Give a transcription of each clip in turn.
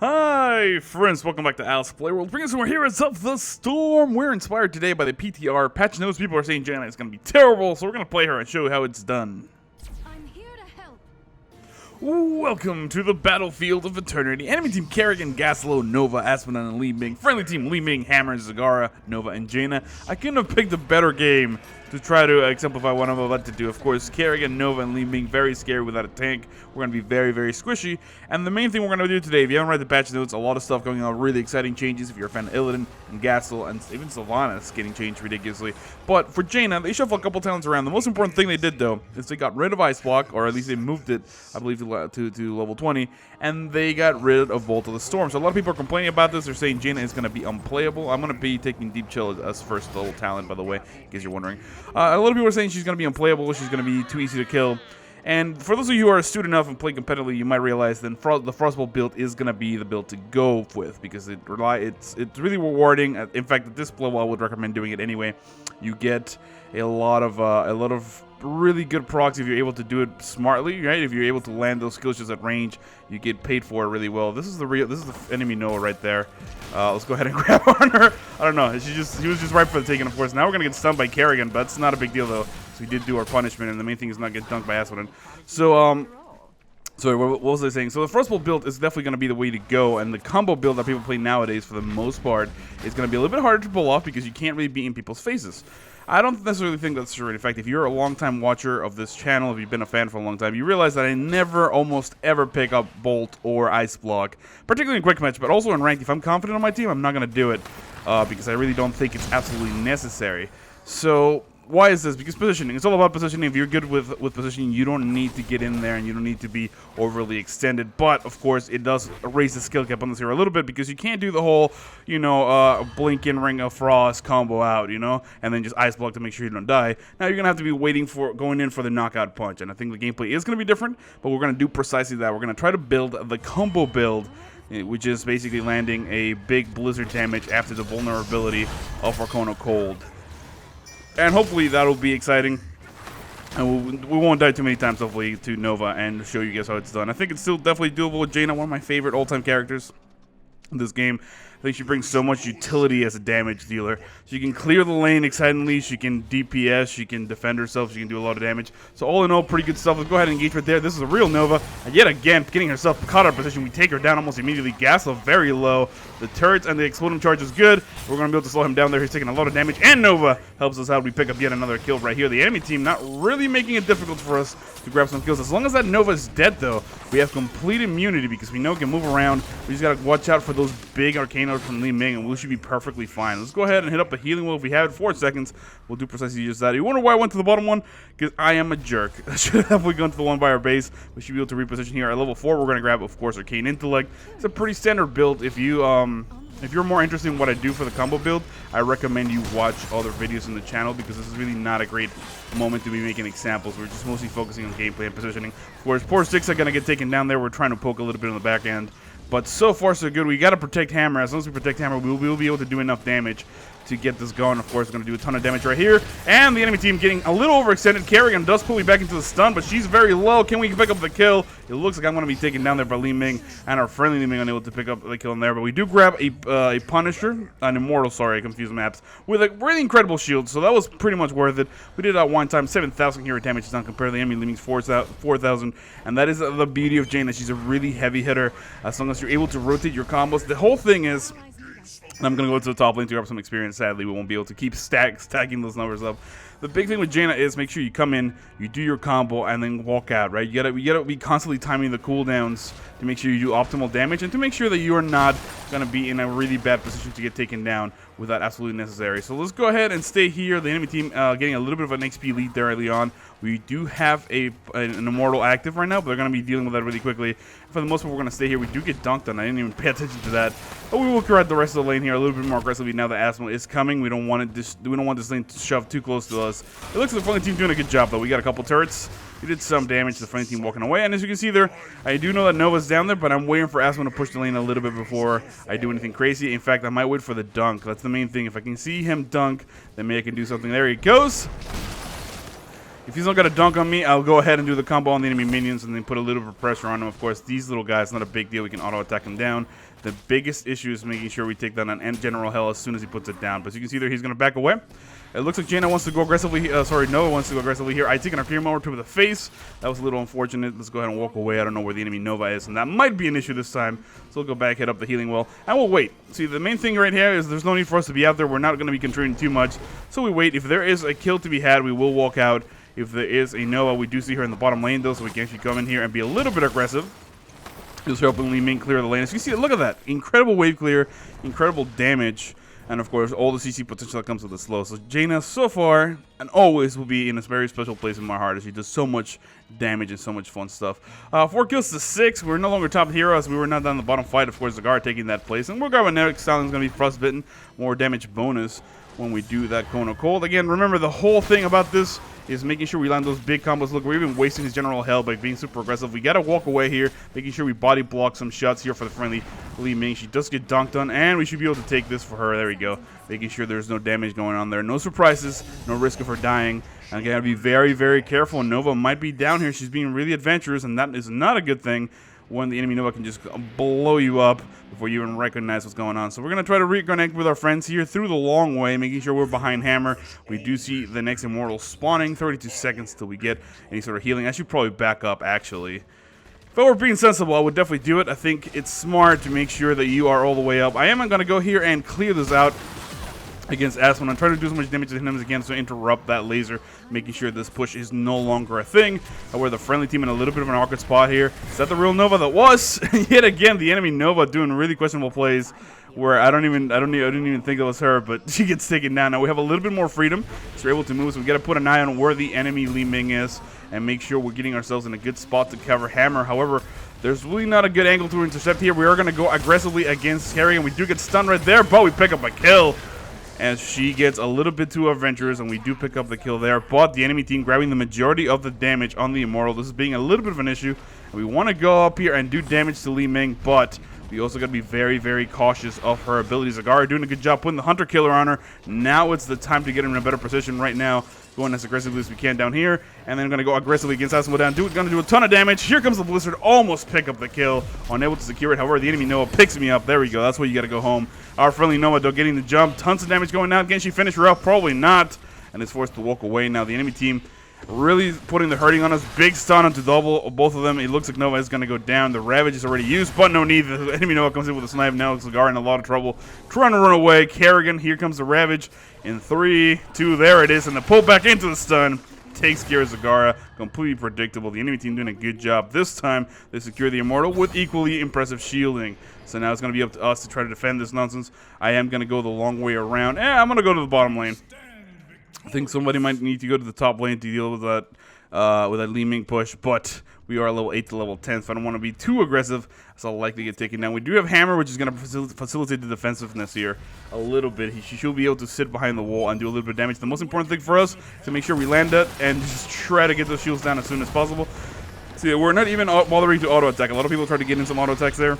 Hi friends, welcome back to Alice Playworld, bringing some more Heroes of the Storm. We're inspired today by the PTR. Patch notes people are saying Jaina is going to be terrible, so we're going to play her and show you how it's done. I'm here to help. Welcome to the battlefield of eternity. Enemy team Kerrigan, Gaslow, Nova, Aspenon, and Li Ming. Friendly team Li Ming, Hammer, Zagara, Nova, and Jaina. I couldn't have picked a better game to try to exemplify what I'm about to do. Of course, Kerrigan, Nova, and Li Ming, very scary without a tank. We're going to be very, very squishy. And the main thing we're going to do today, if you haven't read the patch notes, a lot of stuff going on, really exciting changes. If you're a fan of Illidan and Gasol, and even Sylvanas getting changed ridiculously. But for Jaina, they shuffled a couple talents around. The most important thing they did, though, is they got rid of Ice Block, or at least they moved it, I believe, to level 20, and they got rid of Bolt of the Storm. So a lot of people are complaining about this. They're saying Jaina is going to be unplayable. I'm going to be taking Deep Chill as first level talent, by the way, in case you're wondering. A lot of people are saying she's going to be unplayable. She's going to be too easy to kill. And for those of you who are astute enough and play competitively, you might realize that the Frostbolt build is going to be the build to go with, because it's really rewarding. In fact, at this level, I would recommend doing it anyway. You get a lot of really good procs if you're able to do it smartly, right? If you're able to land those skill shots at range, you get paid for it really well. This is the enemy Noah right there. Let's go ahead and grab on her. I don't know. He was just right for the taking, of course. Now we're gonna get stunned by Kerrigan, but that's not a big deal though. So we did do our punishment, and the main thing is not get dunked by Aspenon. So sorry, what was I saying? So the Frostbolt build is definitely going to be the way to go, and the combo build that people play nowadays, for the most part, is going to be a little bit harder to pull off because you can't really be in people's faces. I don't necessarily think that's true. In fact, if you're a long-time watcher of this channel, if you've been a fan for a long time, you realize that I never, almost ever pick up Bolt or Ice Block, particularly in Quick Match, but also in Ranked. If I'm confident on my team, I'm not going to do it because I really don't think it's absolutely necessary. So why is this? Because positioning. It's all about positioning. If you're good with positioning, you don't need to get in there and you don't need to be overly extended. But, of course, it does raise the skill cap on this hero a little bit because you can't do the whole, blink in Ring of Frost combo out, and then just Ice Block to make sure you don't die. Now you're going to have to be going in for the knockout punch. And I think the gameplay is going to be different, but we're going to do precisely that. We're going to try to build the combo build, which is basically landing a big blizzard damage after the vulnerability of Arcana Cold. And hopefully that'll be exciting, and we won't die too many times, hopefully, to Nova and show you guys how it's done. I think it's still definitely doable with Jaina, one of my favorite all-time characters in this game. I think she brings so much utility as a damage dealer. She can clear the lane excitingly, she can DPS, she can defend herself, she can do a lot of damage. So all in all, pretty good stuff. Let's go ahead and engage right there. This is a real Nova. And yet again, getting herself caught out of position. We take her down almost immediately. Gasol very low. The turrets and the exploding charge is good. We're going to be able to slow him down there. He's taking a lot of damage. And Nova helps us out. We pick up yet another kill right here. The enemy team not really making it difficult for us to grab some kills. As long as that Nova is dead, though, we have complete immunity because we know it can move around. We just got to watch out for those big Arcanos from Li Ming, and we should be perfectly fine. Let's go ahead and hit up a healing wheel. If we have it 4 seconds, we'll do precisely just that. You wonder why I went to the bottom one? Because I am a jerk. I should have gone to the one by our base. We should be able to reposition here. At level 4, we're going to grab, of course, Arcane Intellect. It's a pretty standard build. If you're more interested in what I do for the combo build, I recommend you watch other videos in the channel because this is really not a great moment to be making examples. We're just mostly focusing on gameplay and positioning. Of course, poor Sticks are going to get taken down there. We're trying to poke a little bit on the back end. But so far, so good. We got to protect Hammer. As long as we protect Hammer, we will be able to do enough damage to get this going. Of course, we're going to do a ton of damage right here. And the enemy team getting a little overextended. Kerrigan does pull me back into the stun, but she's very low. Can we pick up the kill? It looks like I'm going to be taken down there by Li Ming, and our friendly Li Ming unable to pick up the kill in there. But we do grab a Punisher, an Immortal, sorry, I confused maps, with a really incredible shield. So that was pretty much worth it. We did that one time. 7,000 hero damage is done compared to the enemy Li Ming's 4,000. And that is the beauty of Jaina. She's a really heavy hitter as long as you're able to rotate your combos. The whole thing is, I'm going to go to the top lane to grab some experience. Sadly, we won't be able to keep stacking those numbers up. The big thing with Jaina is make sure you come in, you do your combo, and then walk out, right? You gotta be constantly timing the cooldowns to make sure you do optimal damage and to make sure that you are not going to be in a really bad position to get taken down without absolutely necessary. So let's go ahead and stay here. The enemy team getting a little bit of an XP lead there early on. We do have an Immortal active right now, but they're going to be dealing with that really quickly. For the most part, we're going to stay here. We do get dunked on. I didn't even pay attention to that. But we will correct the rest of the lane here a little bit more aggressively now that Asmo is coming. We don't want this lane to shove too close to us. It looks like the friendly team doing a good job, though. We got a couple turrets. We did some damage to the friendly team walking away. And as you can see there, I do know that Nova's down there, but I'm waiting for Asmo to push the lane a little bit before I do anything crazy. In fact, I might wait for the dunk. That's the main thing. If I can see him dunk, then maybe I can do something. There he goes. If he's not going to dunk on me, I'll go ahead and do the combo on the enemy minions and then put a little bit of pressure on him. Of course, these little guys, not a big deal. We can auto-attack him down. The biggest issue is making sure we take down an general hell as soon as he puts it down. But as you can see there, he's going to back away. It looks like Jaina wants to go aggressively. Noah wants to go aggressively here. I take an Arcane Mower to the face. That was a little unfortunate. Let's go ahead and walk away. I don't know where the enemy Nova is, and that might be an issue this time. So we'll go back, hit up the healing well, and we'll wait. See, the main thing right here is there's no need for us to be out there. We're not going to be contributing too much. So we wait. If there is a kill to be had, we will walk out. If there is a Nova, we do see her in the bottom lane, though, so we can actually come in here and be a little bit aggressive. Just helping Li Ming clear the lane. As you can see, look at that. Incredible wave clear, incredible damage. And of course, all the CC potential that comes with the slow. So Jaina, so far and always, will be in a very special place in my heart as she does so much damage and so much fun stuff. 4 kills to 6. We're no longer top hero as we were not down the bottom fight. Of course, Zagara taking that place. And we're grabbing Nerik Stallion is going to be frostbitten. More damage bonus when we do that Cone of Cold. Again, remember the whole thing about this is making sure we land those big combos. Look, we're even wasting his general hell by being super aggressive. We got to walk away here, making sure we body block some shots here for the friendly Li Ming. She does get dunked on, and we should be able to take this for her. There we go. Making sure there's no damage going on there. No surprises, no risk of her dying. And again, gotta be very, very careful. Nova might be down here. She's being really adventurous, and that is not a good thing when the enemy Nova can just blow you up before you even recognize what's going on. So we're going to try to reconnect with our friends here through the long way, making sure we're behind Hammer. We do see the next Immortal spawning. 32 seconds till we get any sort of healing. I should probably back up, actually. If I were being sensible, I would definitely do it. I think it's smart to make sure that you are all the way up. I am going to go here and clear this out against Aspen. I'm trying to do as much damage to him as again to interrupt that laser, making sure this push is no longer a thing. We're the friendly team in a little bit of an awkward spot here. Is that the real Nova? That was yet again the enemy Nova doing really questionable plays where I didn't even think it was her, but she gets taken down. Now we have a little bit more freedom, so we're able to move. So we got to put an eye on where the enemy Li Ming is and make sure we're getting ourselves in a good spot to cover Hammer. However, there's really not a good angle to intercept here. We are going to go aggressively against Harry, and we do get stunned right there, but we pick up a kill as she gets a little bit too adventurous, and we do pick up the kill there. But the enemy team grabbing the majority of the damage on the Immortal. This is being a little bit of an issue. We want to go up here and do damage to Li Ming, but we also got to be very, very cautious of her abilities. Zagara doing a good job putting the Hunter Killer on her. Now it's the time to get in a better position right now. Going as aggressively as we can down here. And then going to go aggressively against Asimo down. Going to do a ton of damage. Here comes the Blizzard. Almost pick up the kill. Unable to secure it. However, the enemy Noah picks me up. There we go. That's where you got to go home. Our friendly Noah, though, getting the jump. Tons of damage going out. Can she finish her up? Probably not. And is forced to walk away. Now the enemy team really putting the hurting on us. Big stun onto double both of them. It looks like Nova is going to go down. The Ravage is already used, but no need. The enemy Nova comes in with a snipe. Now Zagara in a lot of trouble. Trying to run away. Kerrigan, here comes the Ravage. In 3, 2, there it is. And the pull back into the stun takes care of Zagara. Completely predictable. The enemy team doing a good job. This time, they secure the Immortal with equally impressive shielding. So now it's going to be up to us to try to defend this nonsense. I am going to go the long way around. I'm going to go to the bottom lane. I think somebody might need to go to the top lane to deal with that Li Ming push, but we are level 8 to level 10, so I don't want to be too aggressive, so I'll likely get taken down. We do have Hammer, which is going to facilitate the defensiveness here a little bit. She should be able to sit behind the wall and do a little bit of damage. The most important thing for us is to make sure we land it and just try to get those shields down as soon as possible. See, we're not even bothering to auto-attack. A lot of people try to get in some auto-attacks there.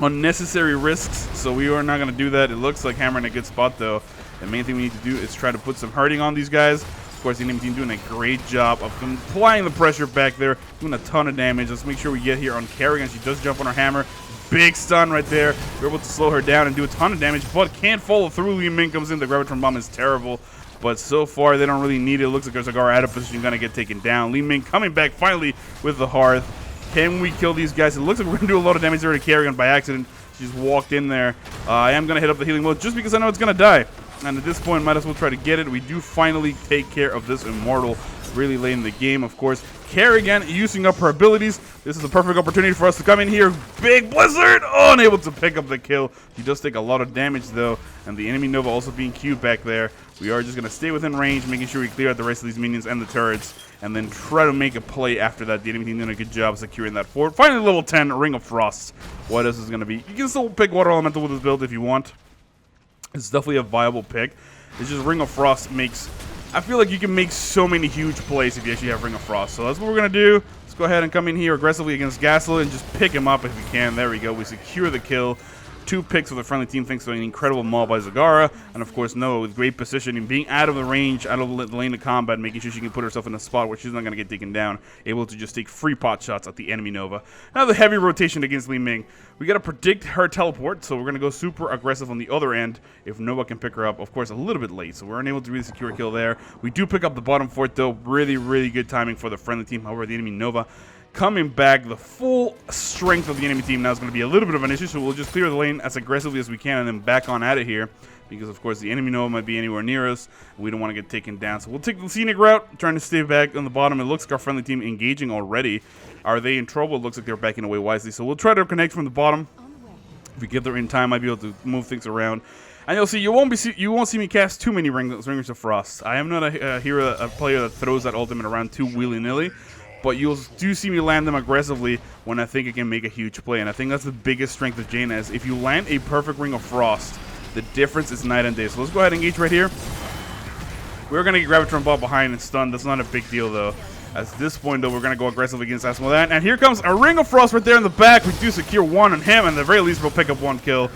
Unnecessary risks, so we are not going to do that. It looks like Hammer in a good spot, though. The main thing we need to do is try to put some hurting on these guys. Of course, the enemy team doing a great job of applying the pressure back there, doing a ton of damage. Let's make sure we get here on Kerrigan. She does jump on her Hammer. Big stun right there. We're able to slow her down and do a ton of damage, but can't follow through. Li Ming comes in. The Gravitron Bomb is terrible, but so far they don't really need it. It looks like there's a Zagara out of position, going to get taken down. Li Ming coming back finally with the Hearth. Can we kill these guys? It looks like we're going to do a lot of damage there to Kerrigan by accident. She just walked in there. I am going to hit up the healing mode just because I know it's going to die. And at this point, might as well try to get it. We do finally take care of this Immortal really late in the game, of course. Kerrigan using up her abilities. This is a perfect opportunity for us to come in here. Big Blizzard! Oh, unable to pick up the kill. He does take a lot of damage, though. And the enemy Nova also being queued back there. We are just going to stay within range, making sure we clear out the rest of these minions and the turrets. And then try to make a play after that. The enemy team doing a good job securing that fort. Finally, level 10, Ring of Frost. What else is going to be? You can still pick Water Elemental with this build if you want. It's definitely a viable pick. It's just Ring of Frost makes... I feel like you can make so many huge plays if you actually have Ring of Frost. So that's what we're going to do. Let's go ahead and come in here aggressively against Gasol and just pick him up if we can. There we go. We secure the kill. 2 picks for the friendly team thanks to an incredible maul by Zagara. And of course, Noah with great positioning, being out of the range, out of the lane of combat, making sure she can put herself in a spot where she's not going to get taken down, able to just take free pot shots at the enemy Nova. Now the heavy rotation against Li Ming. We got to predict her teleport, so we're going to go super aggressive on the other end if Nova can pick her up. Of course, a little bit late, so we're unable to really secure a kill there. We do pick up the bottom fort, though. Really, really good timing for the friendly team. However, the enemy Nova coming back. The full strength of the enemy team now is going to be a little bit of an issue, so we'll just clear the lane as aggressively as we can and then back on at it here. Because, of course, the enemy Nova might be anywhere near us. And we don't want to get taken down. So we'll take the scenic route, trying to stay back on the bottom. It looks like our friendly team engaging already. Are they in trouble? It looks like they're backing away wisely. So we'll try to connect from the bottom. If we get there in time, I'll be able to move things around. And you'll see, you won't see me cast too many Ringers of Frost. I am not a player that throws that ultimate around too willy-nilly. But you'll do see me land them aggressively when I think I can make a huge play. And I think that's the biggest strength of Jaina is if you land a perfect Ring of Frost, the difference is night and day. So let's go ahead and engage right here. We're going to get Gravitron Ball behind and stunned. That's not a big deal, though. At this point, though, we're going to go aggressive against Asmodan. And here comes a Ring of Frost right there in the back. We do secure one on him, and at the very least, we'll pick up 1 kill.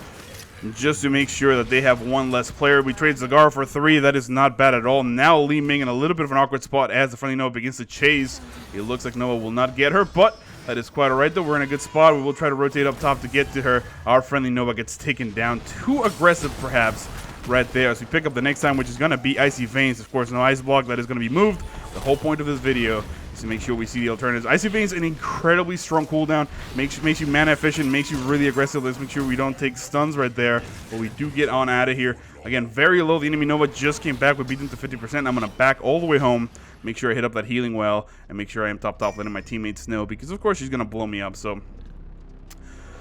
Just to make sure that they have 1 less player. We trade Zagara for 3. That is not bad at all. Now Li Ming in a little bit of an awkward spot as the friendly Noah begins to chase. It looks like Noah will not get her, but that is quite alright, though. We're in a good spot. We will try to rotate up top to get to her. Our friendly Noah gets taken down. Too aggressive, perhaps, right there. As we pick up the next time, which is going to be Icy Veins. Of course, no ice block. That is going to be moved. The whole point of this video is to make sure we see the alternatives. Icy Veins, an incredibly strong cooldown. Makes you mana efficient, makes you really aggressive. Let's make sure we don't take stuns right there. But we do get on out of here. Again, very low. The enemy Nova just came back. We beat them to 50%. I'm going to back all the way home. Make sure I hit up that healing well. And make sure I am top letting my teammates know. Because, of course, she's going to blow me up. So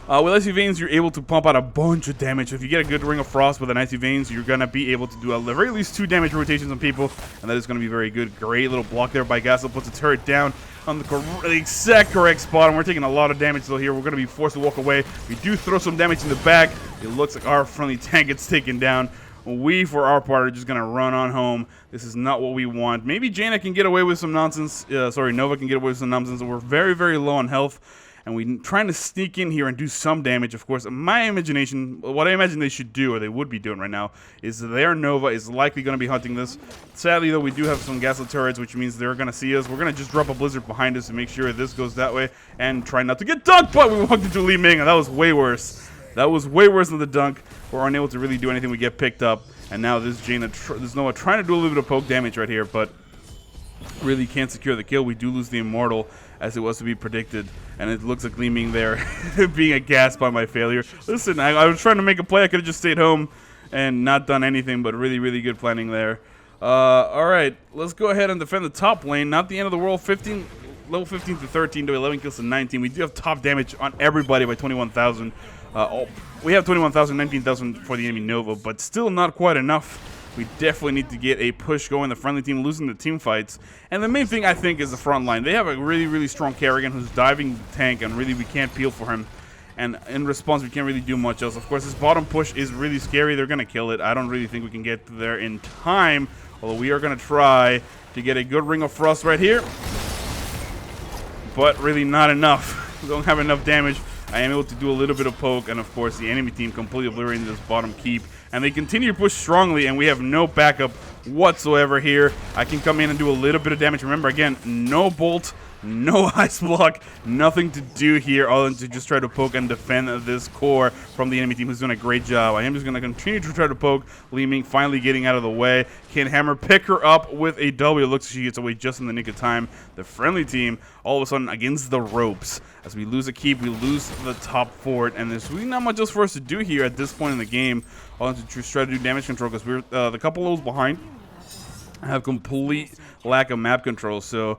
with Icy Veins, you're able to pump out a bunch of damage. If you get a good Ring of Frost with an Icy Veins, you're going to be able to do at the very least 2 damage rotations on people, and that is going to be very good. Great little block there by Gasol. Puts a turret down on the exact correct spot, and we're taking a lot of damage though here. We're going to be forced to walk away. We do throw some damage in the back. It looks like our friendly tank gets taken down. We, for our part, are just going to run on home. This is not what we want. Maybe Jaina can get away with some nonsense. Nova can get away with some nonsense. We're very, very low on health. And we're trying to sneak in here and do some damage, of course. My imagination, what I imagine they should do, or they would be doing right now, is their Nova is likely going to be hunting this. Sadly, though, we do have some Gaslit turrets, which means they're going to see us. We're going to just drop a Blizzard behind us to make sure this goes that way. And try not to get dunked, but we walked into Li Ming, and that was way worse. That was way worse than the dunk. We're unable to really do anything. We get picked up. And now this Jaina, this Noah trying to do a little bit of poke damage right here, but really can't secure the kill. We do lose the Immortal, as it was to be predicted, and it looks like Li Ming there being aghast by my failure. Listen, I was trying to make a play. I could have just stayed home and not done anything, but really, really good planning there. All right, let's go ahead and defend the top lane. Not the end of the world. Level 15 to 13 to 11 kills to 19. We do have top damage on everybody by 21,000. We have 21,000, 19,000 for the enemy Nova, but still not quite enough. We definitely need to get a push going. The friendly team losing the team fights. And the main thing, I think, is the front line. They have a really, really strong Kerrigan who's diving the tank, and really we can't peel for him. And in response, we can't really do much else. Of course, this bottom push is really scary. They're going to kill it. I don't really think we can get there in time, although we are going to try to get a good Ring of Frost right here. But really not enough. We don't have enough damage. I am able to do a little bit of poke, and of course, the enemy team completely obliterating this bottom keep. And they continue to push strongly, and we have no backup whatsoever here. I can come in and do a little bit of damage. Remember, again, no bolt, no ice block, nothing to do here other than to just try to poke and defend this core from the enemy team, who's doing a great job. I am just going to continue to try to poke. Li Ming finally getting out of the way. Can Hammer pick her up with a W. It looks like she gets away just in the nick of time. The friendly team, all of a sudden, against the ropes. As we lose a keep, we lose the top fort, and there's really not much else for us to do here at this point in the game. I'll just try to do damage control, because we're the couple levels behind. I have complete lack of map control, so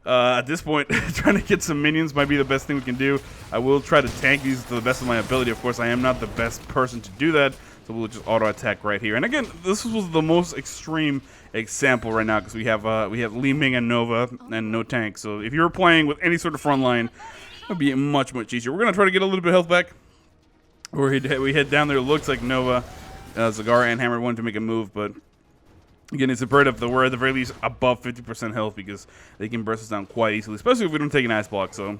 at this point, trying to get some minions might be the best thing we can do. I will try to tank these to the best of my ability. Of course, I am not the best person to do that, so we'll just auto attack right here. And again, this was the most extreme example right now, because we have Li Ming and Nova and no tank. So if you're playing with any sort of front line, it would be much, much easier. We're gonna try to get a little bit of health back. We head down there. It looks like Nova, Zagara, and Hammer wanted to make a move, but again, it's imperative that we're at the very least above 50% health, because they can burst us down quite easily, especially if we don't take an ice block. So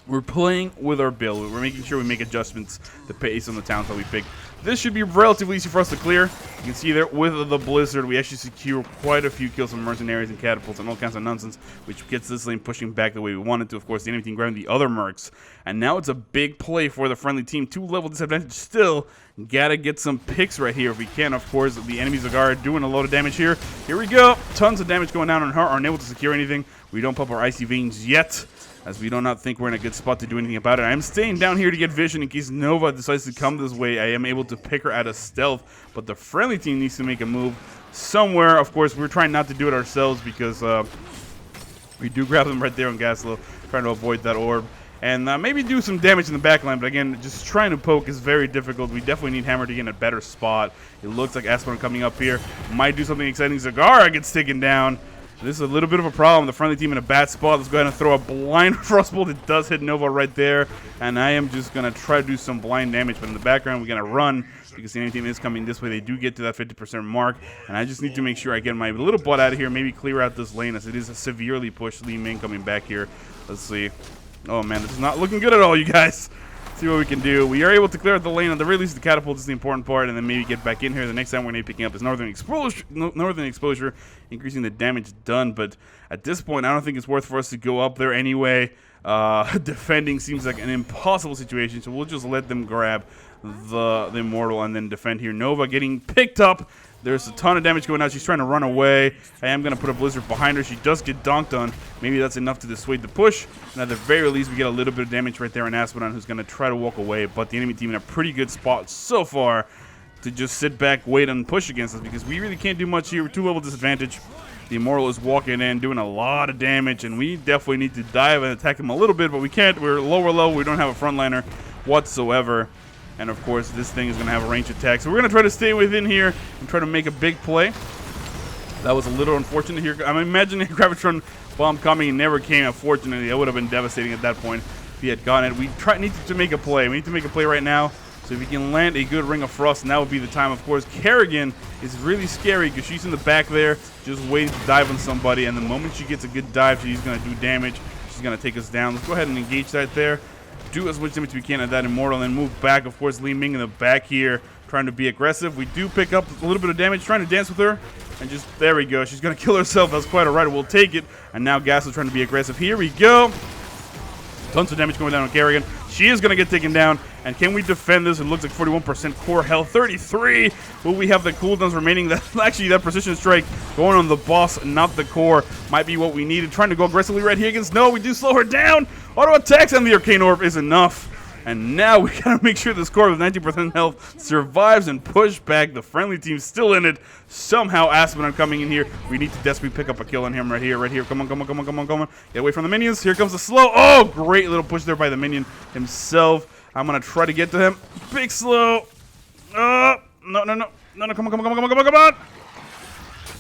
We're playing with our build. We're making sure we make adjustments to pace on the towns that we pick. This should be relatively easy for us to clear. You can see there with the Blizzard, we actually secure quite a few kills from mercenaries and catapults and all kinds of nonsense, which gets this lane pushing back the way we want it to. Of course, the enemy team grabbing the other mercs. And now it's a big play for the friendly team. 2-level disadvantage still. Gotta get some picks right here if we can. Of course, the enemy Zagara doing a lot of damage here. Here we go. Tons of damage going down on her. Aren't able to secure anything. We don't pop our icy veins yet, as we do not think we're in a good spot to do anything about it. I am staying down here to get vision in case Nova decides to come this way. I am able to pick her out of stealth, but the friendly team needs to make a move somewhere. Of course, we're trying not to do it ourselves because we do grab them right there on Gaslow, trying to avoid that orb. And maybe do some damage in the backline, but again, just trying to poke is very difficult. We definitely need Hammer to get in a better spot. It looks like Aspen coming up here might do something exciting. Zagara gets taken down. This is a little bit of a problem. The friendly team in a bad spot. Let's go ahead and throw a blind frostbolt. It does hit Nova right there. And I am just going to try to do some blind damage. But in the background, we're going to run because the enemy team is coming this way. They do get to that 50% mark. And I just need to make sure I get my little butt out of here. Maybe clear out this lane as it is a severely pushed Li Ming coming back here. Let's see. Oh, man, this is not looking good at all, you guys. Let's see what we can do. We are able to clear out the lane. At the very least, the catapult is the important part, and then maybe get back in here. The next time we're going to be picking up is Northern Exposure, increasing the damage done. But at this point, I don't think it's worth for us to go up there anyway. Defending seems like an impossible situation, so we'll just let them grab the Immortal and then defend here. Nova getting picked up. There's a ton of damage going out. She's trying to run away. I am going to put a Blizzard behind her. She does get donked on. Maybe that's enough to dissuade the push. And at the very least, we get a little bit of damage right there on Asperon, who's going to try to walk away. But the enemy team in a pretty good spot so far to just sit back, wait, and push against us because we really can't do much here. 2-level disadvantage. The Immortal is walking in, doing a lot of damage, and we definitely need to dive and attack him a little bit, but we can't. We're lower level. We don't have a frontliner whatsoever. And, of course, this thing is going to have a range attack. So we're going to try to stay within here and try to make a big play. That was a little unfortunate here. I'm imagining a Gravitron bomb coming and never came. Unfortunately, that would have been devastating at that point if he had gotten it. We need to make a play. We need to make a play right now. So if we can land a good Ring of Frost, and that would be the time. Of course, Kerrigan is really scary because she's in the back there just waiting to dive on somebody. And the moment she gets a good dive, she's going to do damage. She's going to take us down. Let's go ahead and engage that there. Do as much damage as we can at that Immortal and then move back. Of course, Li Ming in the back here trying to be aggressive. We do pick up a little bit of damage, trying to dance with her. And just, there we go. She's going to kill herself. That's quite all right. We'll take it. And now Gas is trying to be aggressive. Here we go. Tons of damage going down on Kerrigan. She is going to get taken down. And can we defend this? It looks like 41% core health. 33. Will we have the cooldowns remaining? Actually, that precision strike going on the boss, not the core, might be what we needed. Trying to go aggressively right here against No. We do slow her down. Auto attacks and the Arcane Orb is enough. And now we gotta make sure this core with 19% health survives and push back. The friendly team's still in it. Somehow Aspen coming in here. We need to desperately pick up a kill on him right here, Come on, come on, come on, come on, come on. Get away from the minions. Here comes the slow. Oh, great little push there by the minion himself. I'm gonna try to get to him. Big slow. No, no, no. No, come on, come on, come on, come on, come on, come on.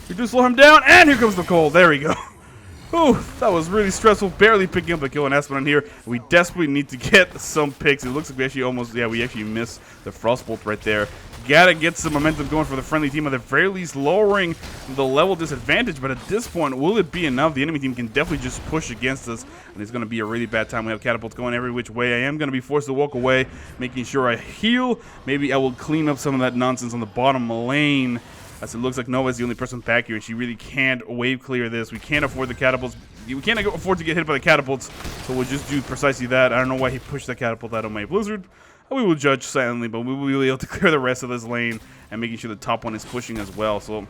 We do slow him down, and here comes the cold. There we go. Ooh, that was really stressful. Barely picking up a kill on Aspen here. We desperately need to get some picks. It looks like we actually almost, we actually missed the Frostbolt right there. Gotta get some momentum going for the friendly team. At the very least, lowering the level disadvantage. But at this point, will it be enough? The enemy team can definitely just push against us. And it's going to be a really bad time. We have catapults going every which way. I am going to be forced to walk away, making sure I heal. Maybe I will clean up some of that nonsense on the bottom lane. As it looks like Nova is the only person back here, and she really can't wave clear this. We can't afford the catapults. We can't afford to get hit by the catapults, so we'll just do precisely that. I don't know why he pushed that catapult out of my Blizzard. We will judge silently, but we will be able to clear the rest of this lane and making sure the top one is pushing as well. So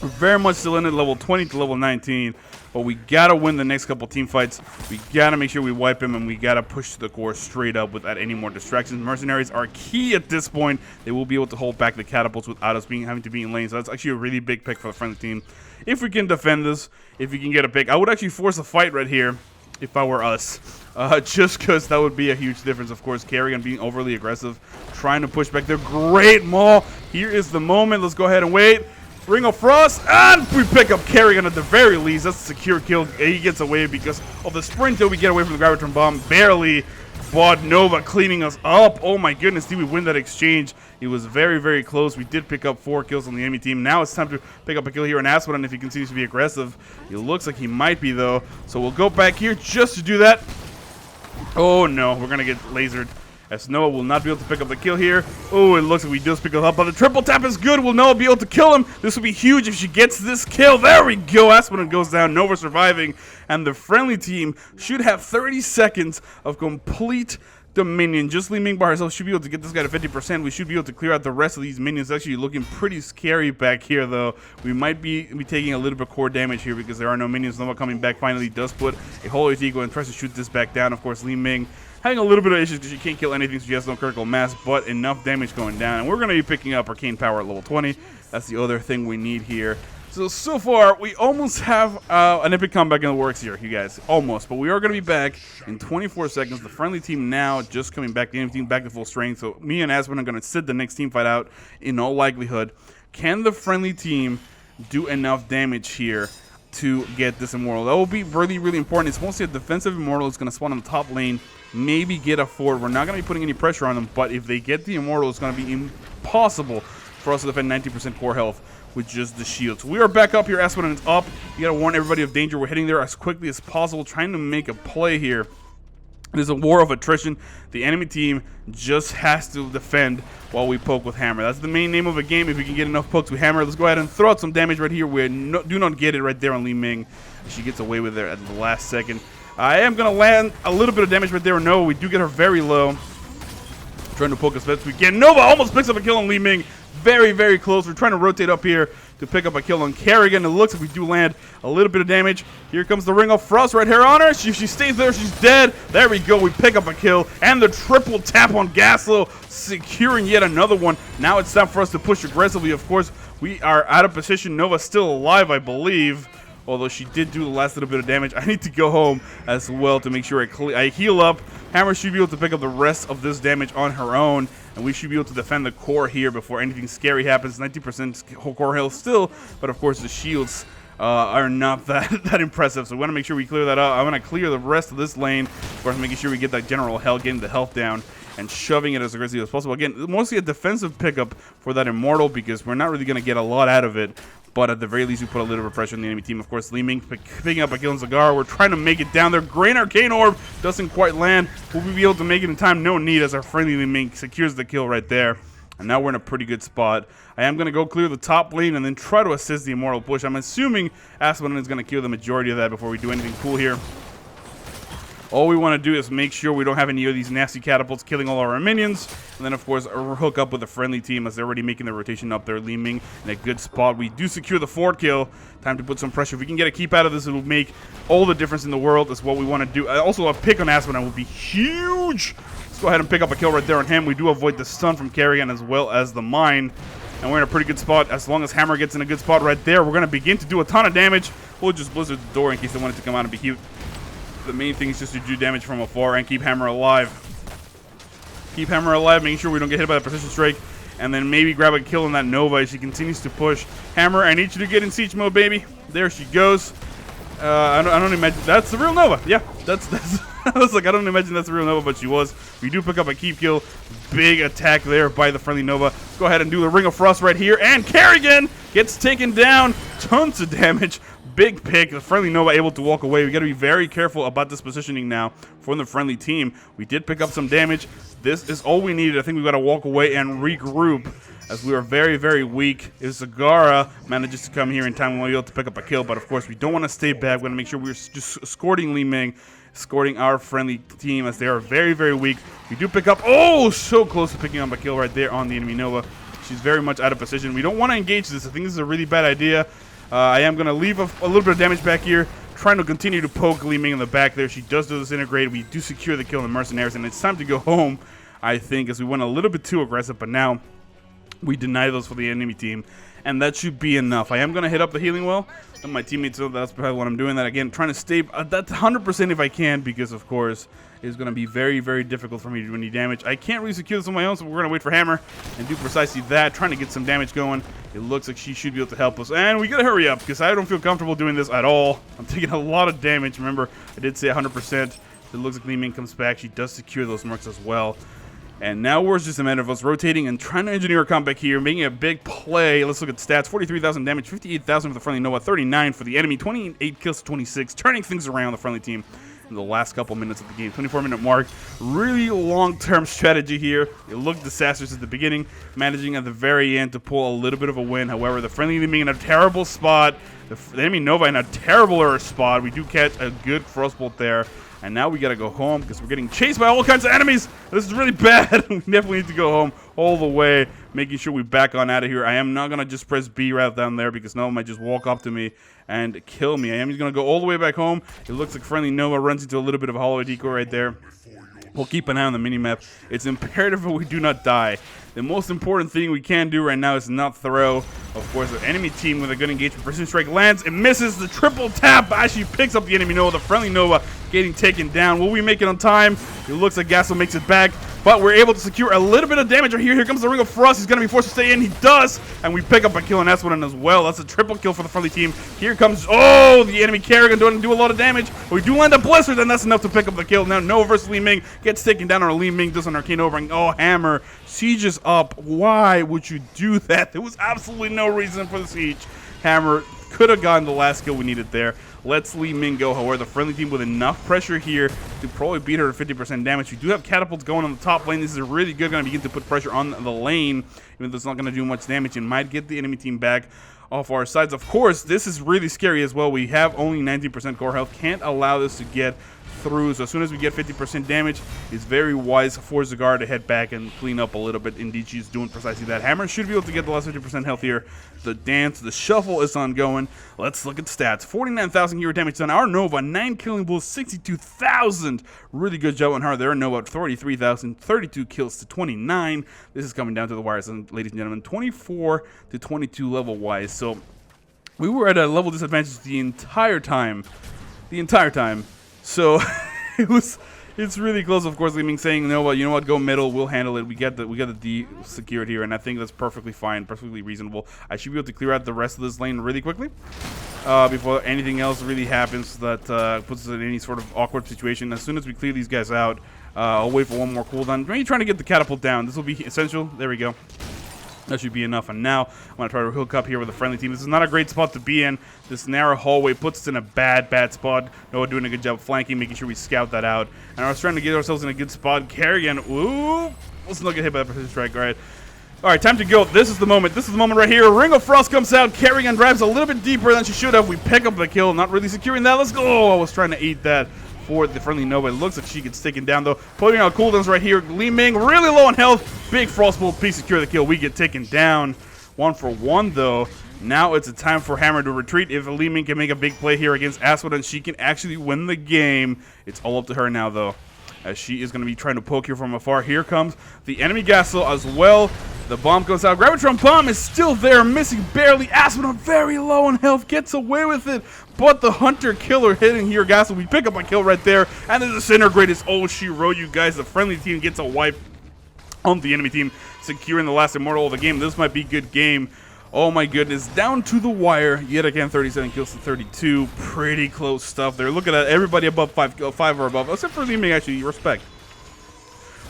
we're very much still in at level 20 to level 19, but we gotta win the next couple team fights. We gotta make sure we wipe him, and we gotta push the core straight up without any more distractions. Mercenaries are key at this point. They will be able to hold back the catapults without us having to be in lane. So that's actually a really big pick for the friendly team. If we can defend this, if we can get a pick, I would actually force a fight right here if I were us. Just because that would be a huge difference. Of course, Kerrigan being overly aggressive, trying to push back their great maul. Here is the moment. Let's go ahead and wait. Ring of Frost, and we pick up Kerrigan at the very least. That's a secure kill. He gets away because of the sprint till we get away from the Gravitron Bomb. Barely. But Nova cleaning us up. Oh my goodness, did we win that exchange? It was very, very close. We did pick up 4 kills on the enemy team. Now it's time to pick up a kill here on Aspen if he continues to be aggressive. It looks like he might be, though. So we'll go back here just to do that. Oh no, we're gonna get lasered. As Noah will not be able to pick up the kill here. Oh, it looks like we just pick up, but the triple tap is good. Will Noah be able to kill him? This will be huge if she gets this kill. There we go. Aspen goes down. Nova surviving. And the friendly team should have 30 seconds of complete dominion. Just Li Ming by herself should be able to get this guy to 50%. We should be able to clear out the rest of these minions. Actually looking pretty scary back here, though. We might be taking a little bit of core damage here because there are no minions. Nova coming back finally does put a whole Eagle and tries to shoot this back down. Of course, Li Ming having a little bit of issues because she can't kill anything, so she has no critical mass, but enough damage going down. And we're going to be picking up Arcane Power at level 20. That's the other thing we need here. So far, we almost have an epic comeback in the works here, you guys. Almost. But we are going to be back in 24 seconds. The friendly team now just coming back. The enemy team back to full strength. So me and Aspen are going to sit the next team fight out in all likelihood. Can the friendly team do enough damage here to get this Immortal? That will be really, really important. It's mostly a defensive Immortal. It's going to spawn on the top lane. Maybe get a forward. We're not going to be putting any pressure on them. But if they get the Immortal, it's going to be impossible for us to defend 90% core health with just the shields. We are back up here. Aspen is up. You gotta warn everybody of danger. We're heading there as quickly as possible, trying to make a play here. It is a war of attrition. The enemy team just has to defend while we poke with Hammer. That's the main name of the game. If we can get enough pokes with Hammer, let's go ahead and throw out some damage right here. We do not get it right there on Li Ming. She gets away with it at the last second. I am gonna land a little bit of damage right there. No, we do get her very low. Trying to poke as best we can. Nova almost picks up a kill on Li Ming. Very, very close. We're trying to rotate up here to pick up a kill on Kerrigan. It looks like we do land a little bit of damage. Here comes the Ring of Frost right here on her. She stays there. She's dead. There we go. We pick up a kill. And the triple tap on Gaslow, securing yet another one. Now it's time for us to push aggressively. Of course, we are out of position. Nova's still alive, I believe. Although she did do the last little bit of damage. I need to go home as well to make sure I heal up. Hammer should be able to pick up the rest of this damage on her own. And we should be able to defend the core here before anything scary happens. 90% core health still. But of course the shields are not that impressive. So we want to make sure we clear that up. I want to clear the rest of this lane. Of course, making sure we get that general health, getting the health down, and shoving it as aggressively as possible. Again, mostly a defensive pickup for that Immortal because we're not really going to get a lot out of it. But at the very least, we put a little bit of pressure on the enemy team. Of course, Li Ming picking up a kill on Zagara. We're trying to make it down there. Great Arcane Orb doesn't quite land. Will we be able to make it in time? No need, as our friendly Li Ming secures the kill right there. And now we're in a pretty good spot. I am going to go clear the top lane and then try to assist the Immortal push. I'm assuming Aspen is going to kill the majority of that before we do anything cool here. All we want to do is make sure we don't have any of these nasty catapults killing all our minions. And then, of course, hook up with the friendly team as they're already making the rotation up there. Li Ming in a good spot. We do secure the forward kill. Time to put some pressure. If we can get a keep out of this, it will make all the difference in the world. That's what we want to do. Also, a pick on Aspen will be huge. Let's go ahead and pick up a kill right there on him. We do avoid the stun from Carrion as well as the mine. And we're in a pretty good spot. As long as Hammer gets in a good spot right there, we're going to begin to do a ton of damage. We'll just blizzard the door in case they want it to come out and be cute. The main thing is just to do damage from afar and keep Hammer alive. Keep Hammer alive, making sure we don't get hit by the Precision Strike. And then maybe grab a kill on that Nova as she continues to push. Hammer, I need you to get in siege mode, baby. There she goes. I don't imagine that's the real Nova. Yeah, that's I was like, I don't imagine that's the real Nova, but she was. We do pick up a keep kill. Big attack there by the friendly Nova. Let's go ahead and do the Ring of Frost right here. And Kerrigan gets taken down. Tons of damage. Big pick. The friendly Nova able to walk away. We got to be very careful about this positioning now from the friendly team. We did pick up some damage. This is all we needed. I think we got to walk away and regroup as we are very, very weak. If Zagara manages to come here in time, we'll be able to pick up a kill. But of course, we don't want to stay back. We want to make sure we're just escorting Li Ming, escorting our friendly team as they are very, very weak. We do pick up. Oh, so close to picking up a kill right there on the enemy Nova. She's very much out of position. We don't want to engage this. I think this is a really bad idea. I am going to leave a little bit of damage back here, trying to continue to poke Li Ming in the back there. She does disintegrate. We do secure the kill on the mercenaries, and it's time to go home, I think, as we went a little bit too aggressive, but now we deny those for the enemy team, and that should be enough. I am going to hit up the healing well, and my teammates know that's probably what I'm doing. That again, trying to stay at that 100% if I can, because of course it's going to be very, very difficult for me to do any damage. I can't really secure this on my own, so we're going to wait for Hammer and do precisely that, trying to get some damage going. It looks like she should be able to help us, and we got to hurry up because I don't feel comfortable doing this at all. I'm taking a lot of damage. Remember, I did say 100%. It looks like Li Ming comes back. She does secure those mercs as well. And now we're just a matter of us rotating and trying to engineer a comeback here, making a big play. Let's look at stats. 43,000 damage, 58,000 for the friendly Nova, 39 for the enemy, 28 kills to 26, turning things around the friendly team. in the last couple minutes of the game. 24-minute mark. Really long-term strategy here. It looked disastrous at the beginning, managing at the very end to pull a little bit of a win. However, the friendly enemy in a terrible spot. The enemy Nova in a terribler spot. We do catch a good frostbolt there. And now we gotta go home because we're getting chased by all kinds of enemies. This is really bad. We definitely need to go home all the way, making sure we back on out of here. I am not gonna just press B right down there because Nova might just walk up to me and kill me. I am just gonna go all the way back home. It looks like friendly Nova runs into a little bit of a hallway decoy right there. We'll keep an eye on the minimap. It's imperative that we do not die. The most important thing we can do right now is not throw. Of course, the enemy team with a good engagement precision strike lands. It misses the triple tap. Actually picks up the enemy Nova. The friendly Nova getting taken down. Will we make it on time? It looks like Gasso makes it back, but we're able to secure a little bit of damage right here. Here comes the Ring of Frost. He's going to be forced to stay in. He does, and we pick up a kill on S1 as well. That's a triple kill for the friendly team. Here comes, oh, the enemy Kerrigan doesn't do a lot of damage, but we do land a Blizzard, and that's enough to pick up the kill. Now Nova versus Li Ming gets taken down, or Li Ming does an Arcane Over, and oh, Hammer sieges up. Why would you do that? There was absolutely no reason for the siege. Hammer could have gotten the last kill we needed there. Lets Li Ming go. However, the friendly team with enough pressure here to probably beat her to 50% damage. We do have catapults going on the top lane. This is really good. Going to begin to put pressure on the lane, even though it's not going to do much damage. It might get the enemy team back off our sides. Of course, this is really scary as well. We have only 19% core health. Can't allow this to get through. So as soon as we get 50% damage, it's very wise for Zagara to head back and clean up a little bit. Indeed, she's doing precisely that. Hammer should be able to get the last 50% health here. The dance, the shuffle is ongoing. Let's look at stats. 49,000 hero damage done. Our Nova, 9 killing blows, 62,000. Really good job on her there. Nova, 33,000, 32 kills to 29. This is coming down to the wires, ladies and gentlemen. 24 to 22 level wise. So we were at a level disadvantage the entire time. So it's really close. Of course, Li Ming saying, no, well, you know what, go middle, we'll handle it. We got the D secured here, and I think that's perfectly fine, perfectly reasonable. I should be able to clear out the rest of this lane really quickly before anything else really happens that puts us in any sort of awkward situation. As soon as we clear these guys out, I'll wait for one more cooldown. Maybe trying to get the catapult down. This will be essential. There we go. That should be enough. And now I'm going to try to hook up here with a friendly team. This is not a great spot to be in. This narrow hallway puts us in a bad spot. Noah doing a good job flanking, making sure we scout that out. And I was trying to get ourselves in a good spot. Kerrigan, ooh, let's not get hit by that precision strike. All right, time to go. This is the moment. This is the moment right here. Ring of Frost comes out. Kerrigan grabs a little bit deeper than she should have. We pick up the kill. Not really securing that. Let's go. Oh, I was trying to eat that for the friendly Nova. It looks like she gets taken down, though. Putting out cooldowns right here. Li Ming, really low on health. Big frostbolt. Please secure the kill. We get taken down. 1 for 1, though. Now it's a time for Hammer to retreat. If Li Ming can make a big play here against Aswad, and she can actually win the game. It's all up to her now, though, as she is going to be trying to poke here from afar. Here comes the enemy Gasso as well. The bomb goes out. Gravitron bomb is still there, missing barely. Aspen very low on health, gets away with it. But the Hunter Killer hitting here, Gasso. We pick up a kill right there. And the Disintegrate is all she wrote, you guys. The friendly team gets a wipe on the enemy team, securing the last Immortal of the game. This might be a good game. Oh my goodness, down to the wire. Yet again, 37 kills to 32. Pretty close stuff there. Look at that. Everybody above 5 or above, except for Li Ming, actually. Respect.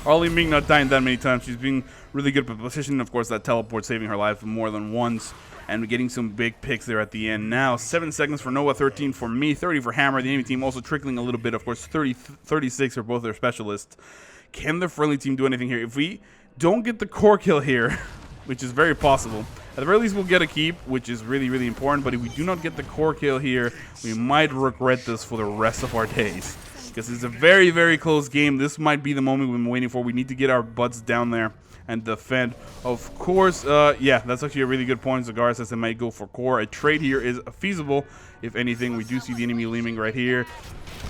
Li Ming not dying that many times. She's being really good at position. Of course, that teleport saving her life more than once. And getting some big picks there at the end. Now, 7 seconds for Noah, 13 for me, 30 for Hammer. The enemy team also trickling a little bit. Of course, 36 for both their specialists. Can the friendly team do anything here? If we don't get the core kill here, which is very possible, at the very least we'll get a keep, which is really, really important. But if we do not get the core kill here, we might regret this for the rest of our days. Because it's a very, very close game. This might be the moment we've been waiting for. We need to get our butts down there and defend. Of course, yeah, that's actually a really good point. Zagara says they might go for core. A trade here is feasible. If anything, we do see the enemy Li Ming right here.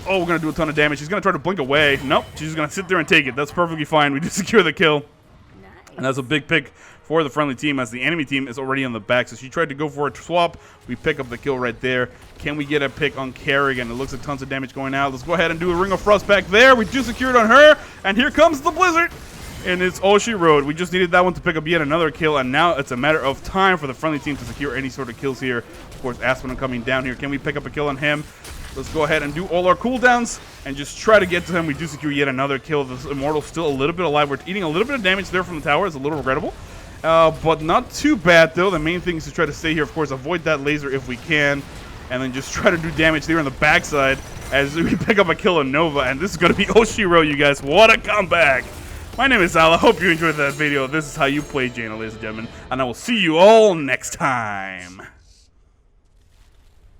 Oh, we're going to do a ton of damage. She's going to try to blink away. Nope, she's just going to sit there and take it. That's perfectly fine. We do secure the kill. And that's a big pick for the friendly team, as the enemy team is already on the back. So she tried to go for a swap. We pick up the kill right there. Can we get a pick on Kerrigan? It looks like tons of damage going out. Let's go ahead and do a Ring of Frost back there. We do secure it on her. And here comes the Blizzard. And it's all she wrote. We just needed that one to pick up yet another kill. And now it's a matter of time for the friendly team to secure any sort of kills here. Of course, Aspen coming down here. Can we pick up a kill on him? Let's go ahead and do all our cooldowns and just try to get to him. We do secure yet another kill. This Immortal's still a little bit alive. We're eating a little bit of damage there from the tower. It's a little regrettable. But not too bad, though. The main thing is to try to stay here. Of course, avoid that laser if we can. And then just try to do damage there on the backside. as we pick up a kill on Nova, and this is going to be Oshiro, you guys. What a comeback! My name is Al. I hope you enjoyed that video. This is how you play Jaina, ladies and gentlemen, and I will see you all next time.